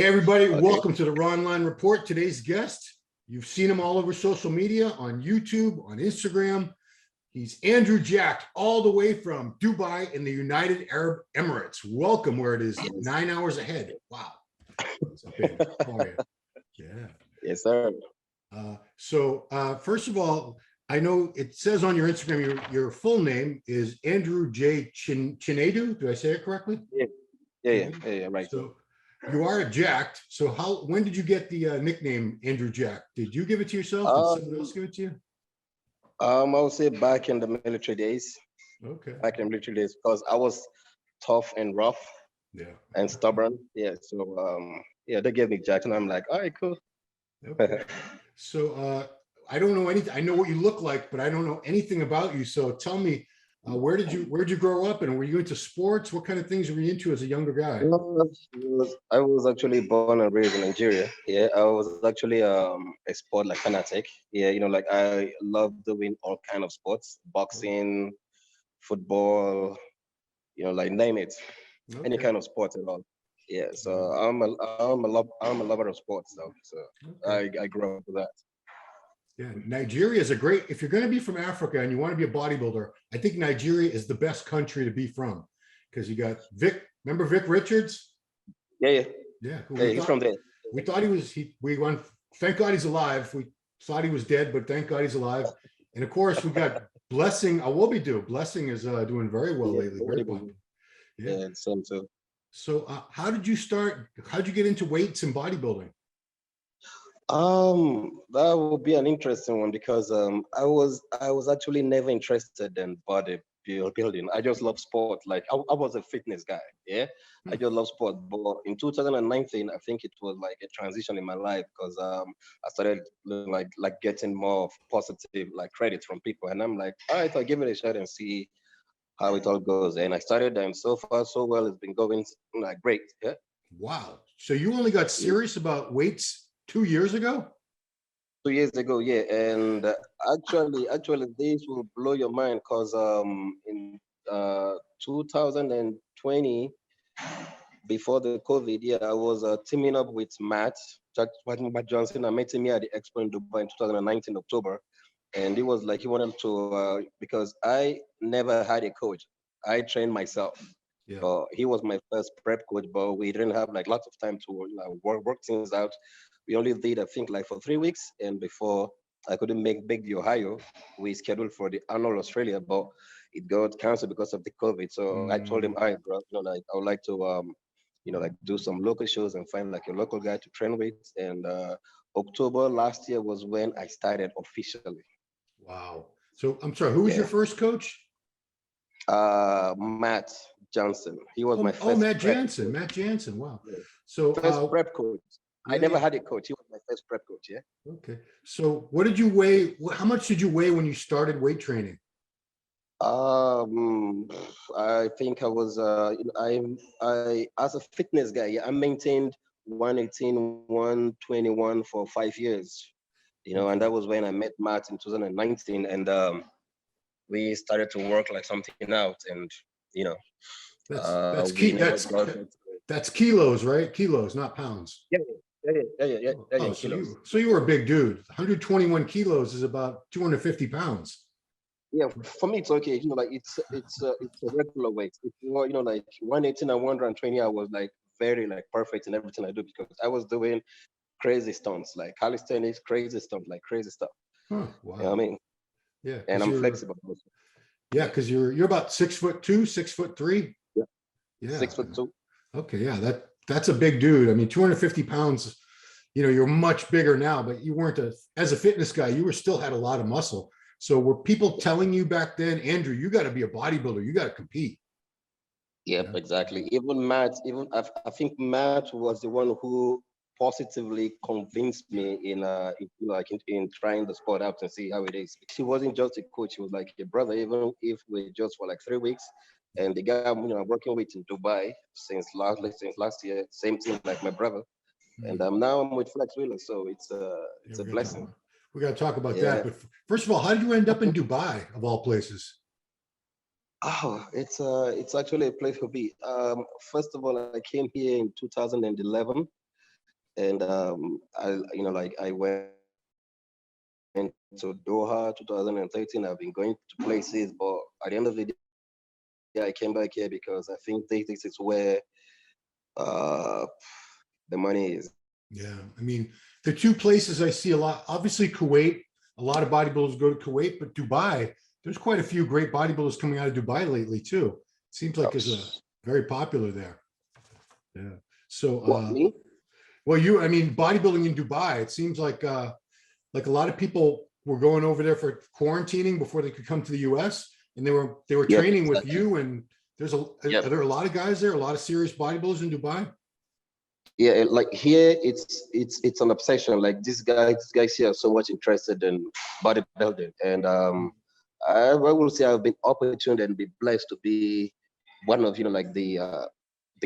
Hey everybody, Okay. welcome to the Raw Online Report. Today's guest, you've seen him all over social media, on YouTube, on Instagram. He's Andrew Jack, all the way from Dubai in the United Arab Emirates. Welcome, where it is 9 hours ahead. Wow. What's up, Andrew? How are you? Yeah. Yes, sir. First of all, I know it says on your Instagram, your full name is Andrew J. Chinedu. Do I say it correctly? Yeah, right. So you are Jacked. So when did you get the nickname Andrew Jack? Did you give it to yourself? Did someone else give it to you? I would say back in the military days. Okay. Back in the military days, because I was tough and rough and stubborn. Yeah. So they gave me Jack, and I'm like, all right, cool. Okay. So I don't know anything. I know what you look like, but I don't know anything about you. So tell me, where did you grow up, and were you into sports? What kind of things were you into as a younger guy? I was actually born and raised in Nigeria. Yeah, I was actually a sport like fanatic. Yeah, like I love doing all kind of sports, boxing, football, like name it, any kind of sport at all. Yeah, so I'm a lover of sports though. So I grew up with that. Yeah, Nigeria is if you're going to be from Africa and you want to be a bodybuilder, I think Nigeria is the best country to be from, because you got Vic. Remember Vic Richards? Yeah. He's from there. We thought we won. Thank God he's alive. We thought he was dead, but thank God he's alive. And of course, we got Blessing Awobidu. Blessing is doing very well lately. Very popular. Yeah, same too. So how did you start? How did you get into weights and bodybuilding? That would be an interesting one, because I was actually never interested in bodybuilding. I just love sport. Like I was a fitness guy. Yeah, I just love sport. But in 2019, I think it was like a transition in my life, because I started like getting more positive like credit from people, and I'm like, all right, I'll give it a shot and see how it all goes. And I started, and so far so well. It's been going like great. Yeah. Wow. So you only got serious about weights 2 years ago? 2 years ago, yeah. And actually, this will blow your mind, because in 2020, before the COVID, yeah, I was teaming up with Matt Johnson. I met him here at the Expo in Dubai in 2019 October, and he was like, he wanted to because I never had a coach. I trained myself. Yeah. He was my first prep coach, but we didn't have like lots of time to work things out. We only did, I think, like for 3 weeks, and before I couldn't make the Ohio, we scheduled for the Arnold Australia, but it got canceled because of the COVID. So I told him, all right, bro, like I would like to like do some local shows and find like a local guy to train with. And October last year was when I started officially. Wow. So I'm sorry, who was your first coach? Matt Johnson. He was my first. Matt Jansen. Matt Jansen. Wow. So first prep coach. I never had a coach. He was my first prep coach. Yeah. Okay. So what did you weigh? How much did you weigh when you started weight training? I think I was I as a fitness guy, yeah, I maintained 118, 121 for 5 years. And that was when I met Matt in 2019, and we started to work like something out, and that's key. That's kilos, right? Kilos, not pounds. Yeah. So you were a big dude. 121 kilos is about 250 pounds. Yeah, for me it's okay. Like it's a regular weight. It's more, like 118 and 120. I was like very like perfect in everything I do, because I was doing crazy stunts, like calisthenics, crazy stuff, like crazy stuff. Huh, wow. You know what I mean? Yeah. And I'm flexible also. Yeah, because you're about 6'2", 6'3". Yeah. Yeah. 6'2". Okay, yeah, that's a big dude. I mean, 250 pounds. You're much bigger now, but you weren't as a fitness guy. You still had a lot of muscle. So were people telling you back then, Andrew, you got to be a bodybuilder, you got to compete? Yep, exactly. Even Matt, I think Matt was the one who positively convinced me in trying the sport out and see how it is. He wasn't just a coach; he was like a brother. Even if we just for like 3 weeks, and the guy I'm working with in Dubai since last year, same thing like my brother, and now I'm with Flex Wheeler, so it's a blessing. We got to talk about that. But first of all, how did you end up in Dubai, of all places? Oh, it's actually a place to be. First of all, I came here in 2011. and I like I went to Doha 2013. I've been going to places, but at the end of the day, I came back here because I think this is where uh, the money is. Yeah, I mean, the two places I see a lot, obviously Kuwait, a lot of bodybuilders go to Kuwait, but Dubai, there's quite a few great bodybuilders coming out of Dubai lately too. Seems like it's a very popular there. Yeah. So What, me? well, I mean, bodybuilding in Dubai, it seems like a lot of people were going over there for quarantining before they could come to the US, and they were Yep, training with exactly. you. And Yep. are there a lot of guys there, a lot of serious bodybuilders in Dubai? Yeah, like here it's an obsession. Like these guys here are so much interested in bodybuilding, and I will say I've been opportuned and be blessed to be one of like the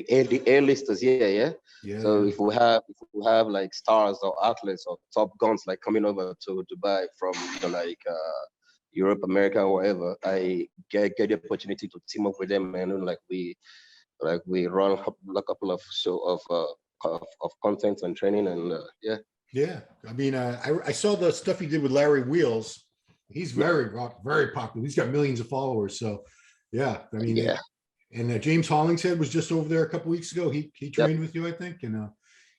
A-listers here, yeah. Yeah, So yeah. if we have like stars or athletes or top guns like coming over to Dubai from like Europe, America, or wherever, I get the opportunity to team up with them, and we run a couple of show of content and training, and yeah. Yeah, I mean, I saw the stuff he did with Larry Wheels. He's Yeah, very popular. He's got millions of followers. So, yeah, I mean, yeah, and James Hollingshead was just over there a couple weeks ago. He yep, trained with you, I think, yeah,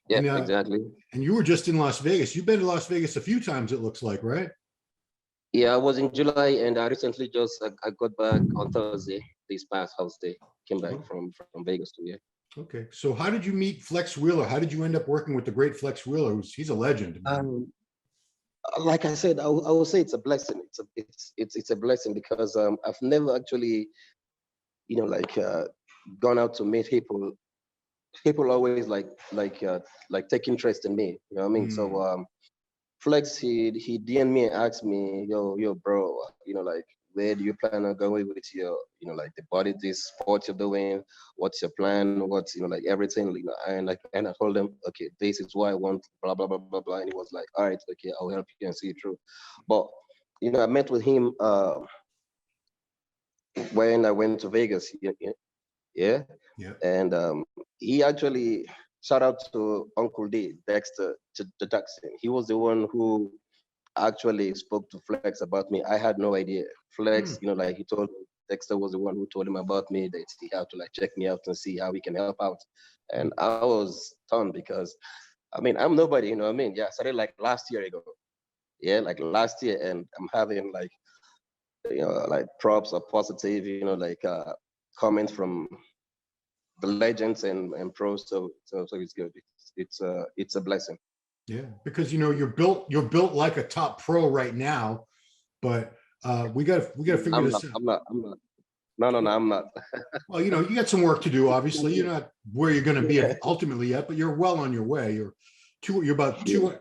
and exactly. and you were just in Las Vegas. You've been to Las Vegas a few times, it looks like, right? Yeah, I was in July, and I recently I got back on Thursday. This past Thursday, came back Oh, from Vegas to here. okay. So, how did you meet Flex Wheeler? How did you end up working with the great Flex Wheeler? He's a legend, man. Um, like I said, I will say it's a blessing. It's a blessing because I've never actually like gone out to meet people. People always like take interest in me. You know what I mean? So Hmm. Flex, he DM me and asked me, yo, bro, like where do you plan on going with your, like the body, this sport you're doing? What's your plan? What's like everything, and I told him, okay, this is what I want, blah blah blah blah blah, and he was like, all right, okay, I'll help you and see it through. But I met with him when I went to Vegas, yeah, Yeah. and he actually shout out to Uncle D, Dexter, to Jackson. He was the one who actually spoke to Flex about me. I had no idea. Hmm. Flex, like he told me, Dexter was the one who told him about me, that he had to like check me out and see how we can help out. Hmm. And I was stunned because I mean I'm nobody, you know what I mean? Yeah, I started like last year ago. Yeah, like last year, and I'm having like like props or positive, like comments from the legends and pros. So it's good. It's a blessing. Yeah, because you're built like a top pro right now, but we got to figure I'm this not. out. I'm not. No, no, no. Well, I'm not. well, you got some work to do. Obviously, you're not where you're going to be Yeah. ultimately yet, but you're well on your way. You're about Yeah. two.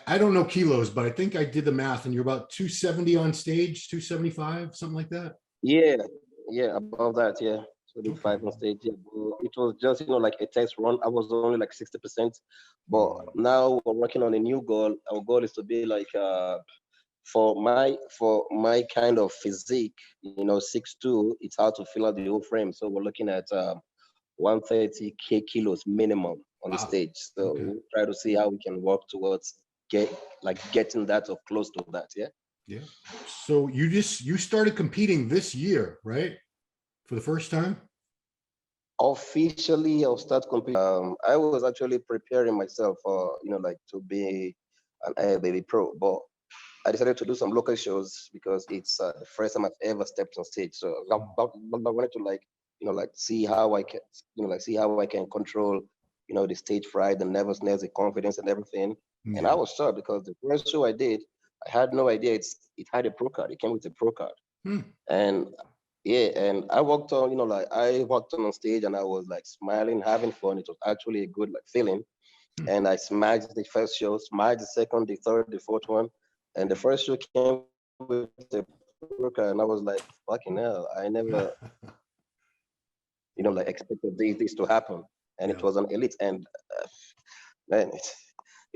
I don't know kilos, but I think I did the math, and you're about 270 on stage, 275, something like that. Yeah, yeah, above that, yeah. Okay. 25 on stage. Yeah. It was just, like a test run. I was only like 60%. But Hmm. now we're working on a new goal. Our goal is to be like for my kind of physique, 6'2", it's hard to fill out the whole frame. So we're looking at 130 kilos minimum on Wow. stage. So Okay. we'll try to see how we can work towards getting that or close to that. Yeah. Yeah. So you started competing this year, right? For the first time? Officially, I'll start competing. I was actually preparing myself for, like to be an Ifbb pro, but I decided to do some local shows because it's the first time I've ever stepped on stage. So I wanted to like see how I can, see how I can control, the stage fright, the nervousness, the confidence, and everything. And I Yeah. was shocked because the first show I did, I had no idea it had a pro card. It came with a pro card. Hmm. And yeah, and I walked on, like I walked on stage and I was like smiling, having fun. It was actually a good like feeling. Hmm. And I smashed the first show, smashed the second, the third, the fourth one. And the first show came with the worker, and I was like, fucking hell, I never, like expected this to happen. And it Yeah. was an elite. And man,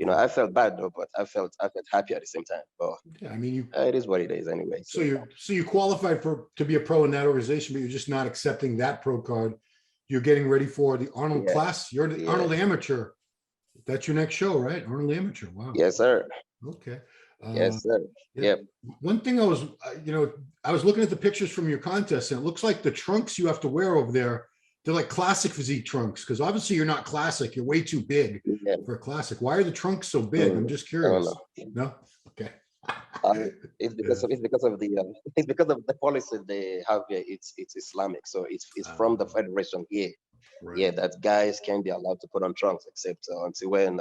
I felt bad though, but I felt happy at the same time. But Yeah. I mean, it is what it is anyway. so So you qualified to be a pro in that organization, but you're just not accepting that pro card. You're getting ready for the Arnold yeah, class. You're the yeah. Arnold Amateur That's your next show, right? Arnold Amateur. Wow. Yes, sir. Okay. Yes, sir. Yeah. Yep. One thing I was looking at the pictures from your contest, and it looks like the trunks you have to wear over there, they're like classic physique trunks, because obviously you're not classic. You're way too big Yeah. for a classic. Why are the trunks so big? I'm just I don't curious. know. No? Okay. It's because of it's because of the policy they have here. It's Islamic, so it's from the federation here. Right. Yeah, that guys can be allowed to put on trunks except until when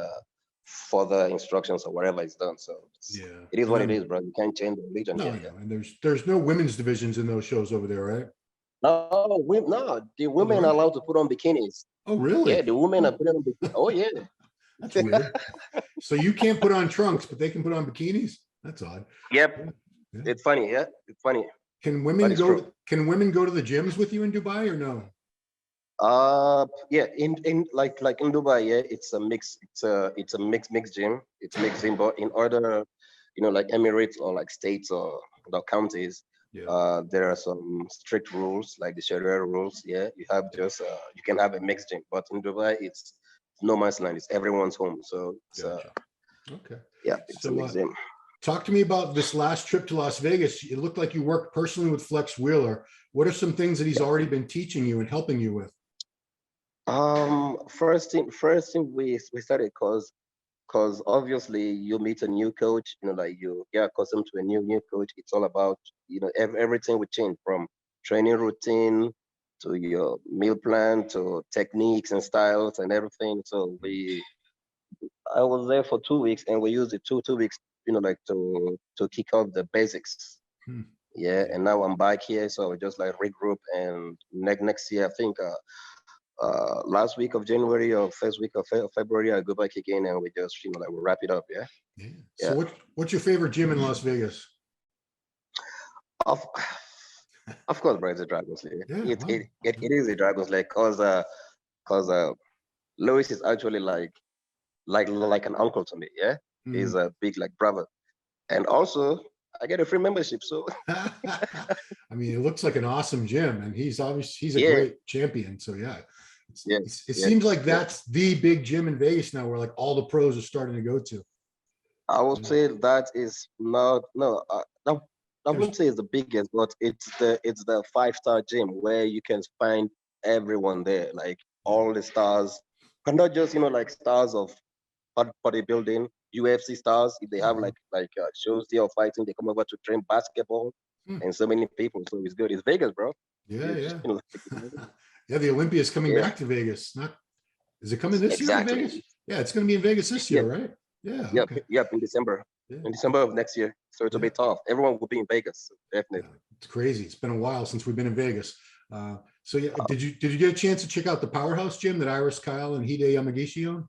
further instructions or whatever is done. So Yeah. it is what it And is, bro. You can't change the religion no, here. I know. And there's no women's divisions in those shows over there, right? No, the women are allowed to put on bikinis. Oh, really? Yeah, the women are putting on bikinis. Oh yeah. That's weird. So you can't put on trunks, but they can put on bikinis? That's odd. Yep. Yeah. It's funny, yeah. It's funny. Can But women it's go true. can women go to the gyms with you in Dubai or no? Yeah, in like in Dubai, yeah, it's a mixed gym. It's mixed gym, but in other, like Emirates or like states or the counties, Yeah. there are some strict rules, like the Sharia rules. Yeah, you have just you can have a mixed gym, but in Dubai, it's no man's land. It's everyone's home. So it's Gotcha. Okay. yeah, it's a So mixed gym. talk to me about this last trip to Las Vegas. It looked like you worked personally with Flex Wheeler. What are some things that he's already been teaching you and helping you with? First thing we started because obviously you meet a new coach, like you get accustomed to a new coach. It's all about, everything would change from training routine to your meal plan to techniques and styles and everything. So I was there for 2 weeks and we used the two weeks, like to kick off the basics. Hmm. Yeah, and now I'm back here, so I just like regroup and next year I think last week of January or first week of February, I go back again and we just, like we wrap it up. Yeah. Yeah. Yeah. So what's your favorite gym in Las Vegas? Of, of course, bro, it's a Dragon's Lair. Yeah. Wow. It is a Dragon's Lair because Louis is actually like an uncle to me. Yeah. He's a big like brother. And also I get a free membership. So I mean, it looks like an awesome gym, and he's a yeah, great champion. So yeah, yes, it yes, seems like yes. that's the big gym in Vegas now, where like all the pros are starting to go to. I would say that is not no. I There's wouldn't say it's the biggest, but it's the 5-star gym where you can find everyone there, like all the stars, but not just like stars of bodybuilding, UFC stars. If they have like shows they are fighting, they come over to train basketball, Hmm. and so many people. So it's good. It's Vegas, bro. Yeah, It's, yeah. like, Yeah, the Olympia is coming yeah, back to Vegas. Is it coming this year to exactly. Vegas? Yeah, it's going to be in Vegas this Yeah, year, right? Yeah. yep, Okay. yep. In December, Yeah. of next year. So it'll Yeah. be tough. Everyone will be in Vegas, Yeah. definitely. It's crazy. It's been a while since we've been in Vegas. So yeah, did you get a chance to check out the Powerhouse gym that Iris Kyle and Hide Yamagishi own?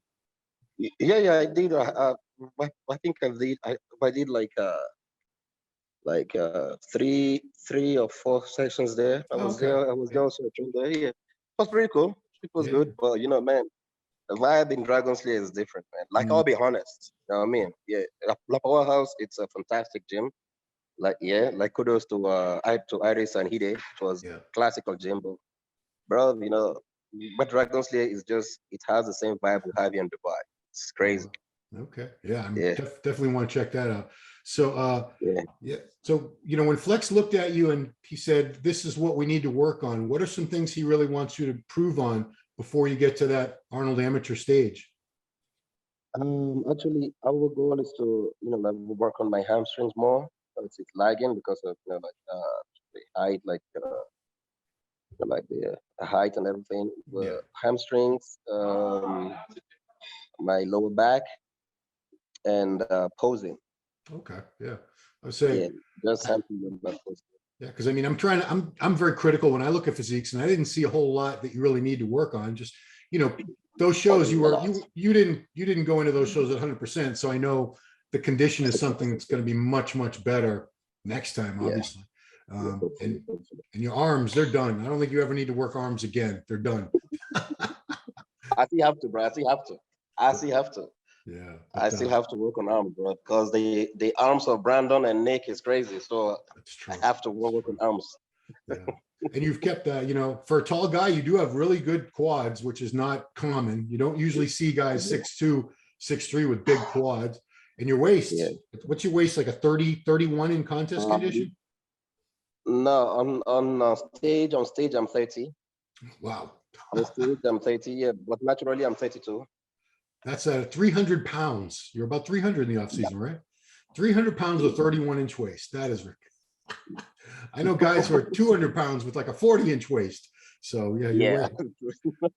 Yeah, I did. I think I did three or four sessions there. I Oh, was okay. there. I was Yeah. there also trained there. Yeah, it was pretty cool. It was Yeah. good, but man, the vibe in Dragon Slayer is different, man. Like Mm, I'll be honest, you know what I mean? Yeah, La Powerhouse, it's a fantastic gym. Like yeah, like kudos to Iris and Hide. It was yeah. classical gym, bro, but Dragon Slayer is just it has the same vibe we have here in Dubai. It's crazy. Oh, okay. Yeah, I'm Yeah, definitely want to check that out. So yeah. yeah. So when Flex looked at you and he said, "This is what we need to work on," what are some things he really wants you to improve on before you get to that Arnold Amateur stage? Actually, our goal is to like work on my hamstrings more. It's lagging because of the height, the height and everything. Yeah. Hamstrings, my lower back, and posing. Okay. Yeah. I would say, Yeah, just something with that posing. yeah, because I mean, I'm very critical when I look at physiques, and I didn't see a whole lot that you really need to work on. Just you know, those Oh, shows there's you a were lot. you didn't go into those shows at 100%. So I know the condition is something that's going to be much better next time, Yeah, obviously. yeah, And hopefully, hopefully. your arms, they're done. I don't think you ever need to work arms again. They're done. I still have to, bro. I still have to. I still have to. Yeah, I but still have to work on arms, bro, because the arms of Brandon and Nick is crazy. So that's I true. have to That's work on true. arms. Yeah. And you've kept for a tall guy, you do have really good quads, which is not common. You don't usually see guys Yeah, 6'2" 6'3" with big quads. And your waist, Yeah. what's your waist, like a 30, 31 in contest condition? No, on stage I'm 30. Wow. On stage I'm 30, yeah, but naturally I'm 32. That's 300 pounds. You're about 300 in the off season, right? 300 pounds with 31-inch waist. That is, I know guys who are 200 pounds with like a 40-inch waist. So yeah, you're Yeah.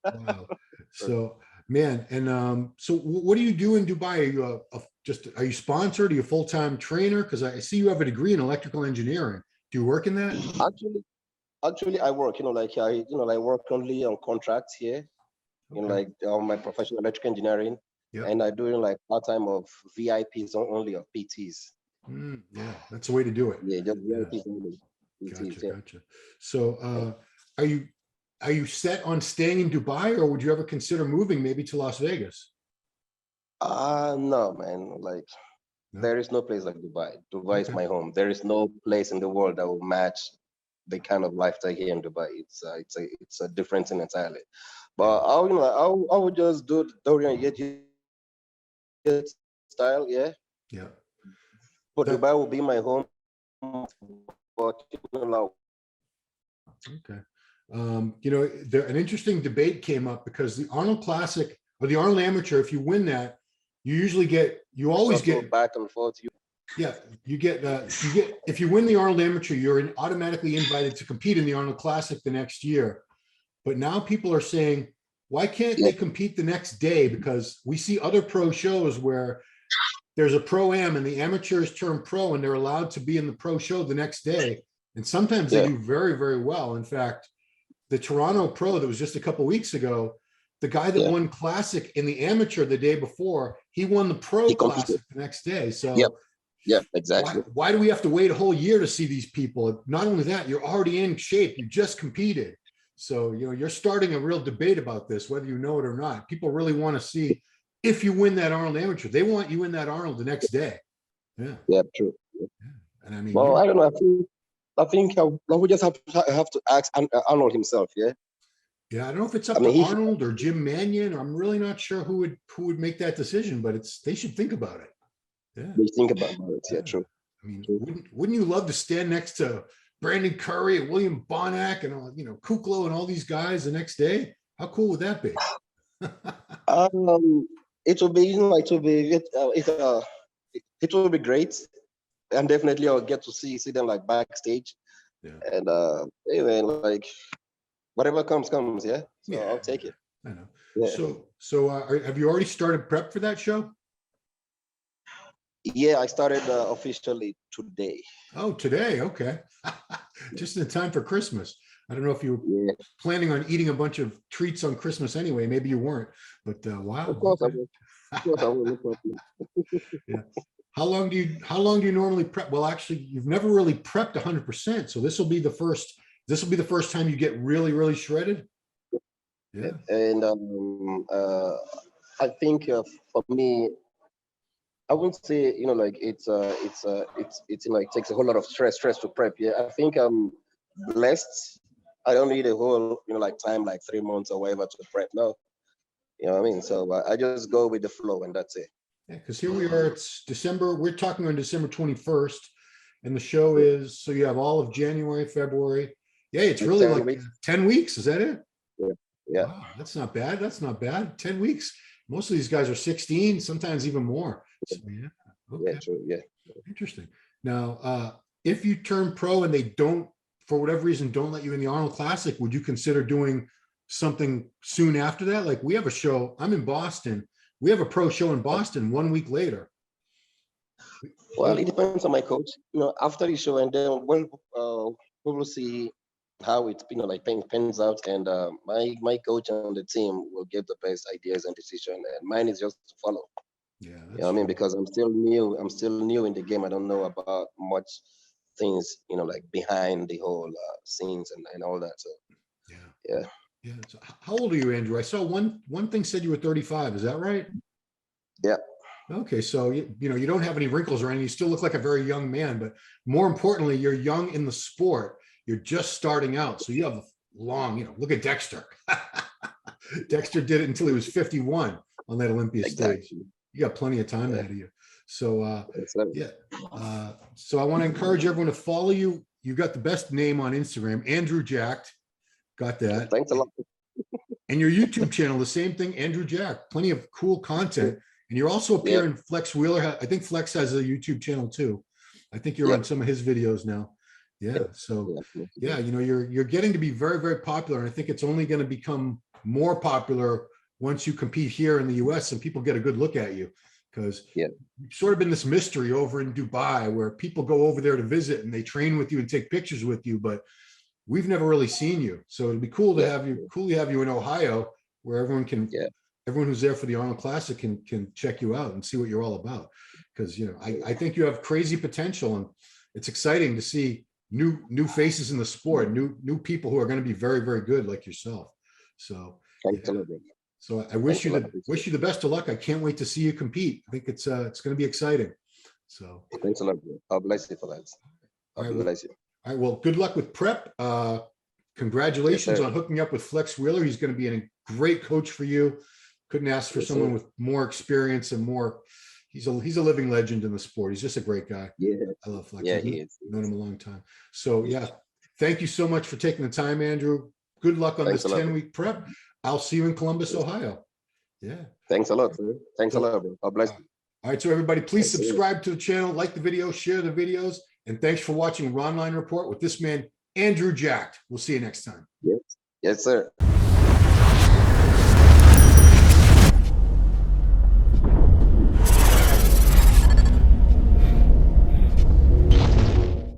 right. Wow. So man, and so what do you do in Dubai? Are you are you sponsored? Are you a full-time trainer? Because I see you have a degree in electrical engineering. Do you work in that? Actually, I work. I work only on contracts here. Okay. On my professional electrical engineering, Yeah. and I do like part-time of VIPs only of PTs. Yeah, that's the way to do it. Yeah, just Yeah. VIPs only. PTs, Gotcha, yeah. gotcha. So are you set on staying in Dubai, or would you ever consider moving maybe to Las Vegas? No, man. Like, No? there is no place like Dubai. Dubai is Okay. my home. There is no place in the world that will match the kind of lifestyle here in Dubai. It's a different thing entirely. But I would just do the Dorian Yates style, yeah. Yeah. But That Dubai will be my home. But okay. An interesting debate came up because the Arnold Classic or the Arnold Amateur, if you win that, you always get back and forth. yeah, you get if you win the Arnold Amateur, you're automatically invited to compete in the Arnold Classic the next year. But now people are saying, why can't they compete the next day? Because we see other pro shows where there's a pro-am and the amateurs turn pro and they're allowed to be in the pro show the next day. And sometimes they do very, very well. In fact, the Toronto Pro that was just a couple weeks ago, the guy that won Classic in the amateur the day before, he won the Pro Classic the next day. So yeah, exactly. Why do we have to wait a whole year to see these people? Not only that, you're already in shape. You just competed. So, you're starting a real debate about this, whether you know it or not. People really want to see if you win that Arnold Amateur. They want you in that Arnold the next day. Yeah. Yeah, true. Yeah. And I mean, well, I don't know. I think I would just have to ask Arnold himself. Yeah. Yeah, I don't know if it's up to Arnold or Jim Mannion. I'm really not sure who would make that decision, but they should think about it. Yeah. They think about it. Yeah, true. I mean, wouldn't you love to stand next to Brandon Curry and William Bonac and Kuklo and all these guys the next day? How cool would that be? It will be, it will be great, and definitely I'll get to see them like backstage. Yeah. And anyway, like whatever comes, yeah. So I'll take it. I know. Yeah. So have you already started prep for that show? Yeah, I started officially today. Oh, today. Okay. Just in time for Christmas. I don't know if you were planning on eating a bunch of treats on Christmas anyway. Maybe you weren't, but wow. Of course I will. Of course I will. Yeah. How long do you normally prep? Well, actually, you've never really prepped 100%. So this will be the first time you get really, really shredded. Yeah. And I think for me, I wouldn't say it's like takes a whole lot of stress to prep. Yeah, I think I'm blessed. I don't need a whole time like 3 months or whatever to prep. No, you know what I mean. So I just go with the flow and that's it. Yeah, because here we are. It's December. We're talking on December 21st, and the show is so you have all of January, February. Yeah, it's really like 10 weeks. Is that it? Yeah. Wow, that's not bad. That's not bad. 10 weeks. Most of these guys are 16, sometimes even more. So, yeah. Okay. Yeah, true. Yeah. Interesting. Now, if you turn pro and they don't, for whatever reason, don't let you in the Arnold Classic, would you consider doing something soon after that? Like we have a show. I'm in Boston. We have a pro show in Boston 1 week later. Well, it depends on my coach. After the show, and then we will see how it pans out, and my coach and the team will give the best ideas and decision, and mine is just to follow. Yeah, you know what I mean, because I'm still new in the game. I don't know about much things, like behind the whole scenes and all that. So yeah. So how old are you, Andrew? I saw one thing said you were 35. Is that right? Yeah. Okay, so you don't have any wrinkles or anything. You still look like a very young man, but more importantly, you're young in the sport. You're just starting out, so you have long. Look at Dexter. Dexter did it until he was 51 on that Olympia stage. you got plenty of time ahead of you. So Yes, sir. yeah. So I want to encourage everyone to follow you. You got the best name on Instagram, Andrew Jacked. Got that. Thanks a lot. And your YouTube channel, the same thing, Andrew Jack. Plenty of cool content. And you're also appearing Flex Wheeler. I think Flex has a YouTube channel too. I think you're on some of his videos now. Yeah. So yeah, you know, you're getting to be very, very popular. And I think it's only going to become more popular once you compete here in the US and people get a good look at you. Because you've sort of been this mystery over in Dubai where people go over there to visit and they train with you and take pictures with you, but we've never really seen you. So it'd be cool to have you in Ohio, where everyone can, everyone who's there for the Arnold Classic can check you out and see what you're all about. Because, you know, I think you have crazy potential, and it's exciting to see new faces in the sport, new people who are going to be very, very good like yourself. So thanks a lot. So I wish you the best of luck. I can't wait to see you compete. I think it's going to be exciting. So thanks a lot. God bless you for that. God bless you. All right. Well, good luck with prep. Congratulations on hooking up with Flex Wheeler. He's going to be a great coach for you. Couldn't ask for someone with more experience and more. He's a living legend in the sport. He's just a great guy. Yeah, I love Flex. Yeah, he is. Known him a long time. So yeah, thank you so much for taking the time, Andrew. Good luck on this 10-week prep. I'll see you in Columbus, Ohio. Yeah. Thanks a lot, sir. Thanks a lot, bro. God bless you. All right. So everybody, please subscribe to the channel, like the video, share the videos, and thanks for watching Ronline Report with this man, Andrew Jacked. We'll see you next time. Yes, sir.